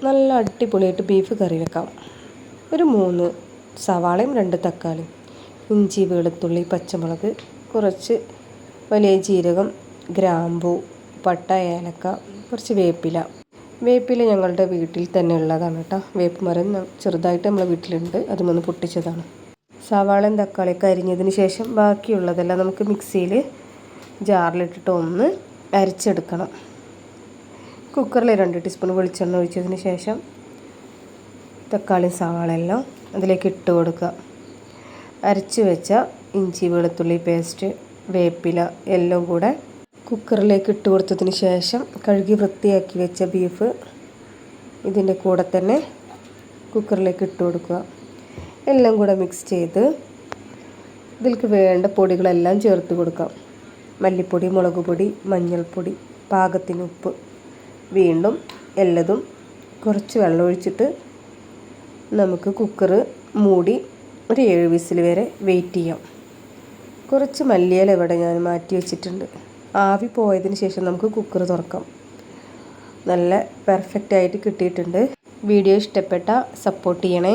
നല്ല അടിപൊളിയായിട്ട് ബീഫ് കറി വെക്കാം. ഒരു 3 സവാളയും 2 തക്കാളിയും, ഇഞ്ചി, വെളുത്തുള്ളി, പച്ചമുളക്, കുറച്ച് വലിയ ജീരകം, ഗ്രാമ്പൂ, പട്ട, ഏലക്ക, കുറച്ച് വേപ്പില ഞങ്ങളുടെ വീട്ടിൽ തന്നെ ഉള്ളതാണ് കേട്ടോ. വേപ്പ് മരം ചെറുതായിട്ട് നമ്മളെ വീട്ടിലുണ്ട്, അതുമൊന്ന് പൊട്ടിച്ചതാണ്. സവാളയും തക്കാളിയൊക്കെ അരിഞ്ഞതിന് ശേഷം ബാക്കിയുള്ളതെല്ലാം നമുക്ക് മിക്സിയിൽ ജാറിലിട്ടിട്ട് ഒന്ന് അരച്ചെടുക്കണം. കുക്കറിൽ 2 ടീസ്പൂൺ വെളിച്ചെണ്ണ ഒഴിച്ചതിന് ശേഷം തക്കാളി സവാള എല്ലാം അതിലേക്ക് ഇട്ട് കൊടുക്കുക. അരച്ച് വെച്ച ഇഞ്ചി വെളുത്തുള്ളി പേസ്റ്റ്, വേപ്പില എല്ലാം കൂടെ കുക്കറിലേക്ക് ഇട്ട് കൊടുത്തതിന് ശേഷം കഴുകി വൃത്തിയാക്കി വെച്ച ബീഫ് ഇതിൻ്റെ കൂടെ തന്നെ കുക്കറിലേക്ക് ഇട്ട് കൊടുക്കുക. എല്ലാം കൂടെ മിക്സ് ചെയ്ത് ഇതിലേക്ക് വേണ്ട പൊടികളെല്ലാം ചേർത്ത് കൊടുക്കാം. മല്ലിപ്പൊടി, മുളക് പൊടി, മഞ്ഞൾപ്പൊടി, പാകത്തിന് ഉപ്പ്. വീണ്ടും എല്ലതും കുറച്ച് വെള്ളം ഒഴിച്ചിട്ട് നമുക്ക് കുക്കർ മൂടി ഒരു 7 വിസിൽ വരെ വെയിറ്റ് ചെയ്യാം. കുറച്ച് മല്ലിയില ഇവിടെ ഞാൻ മാറ്റി വെച്ചിട്ടുണ്ട്. ആവി പോയതിന് ശേഷം നമുക്ക് കുക്കർ തുറക്കാം. നല്ല പെർഫെക്റ്റ് ആയിട്ട് കിട്ടിയിട്ടുണ്ട്. വീഡിയോ ഇഷ്ടപ്പെട്ട സപ്പോർട്ട് ചെയ്യണേ.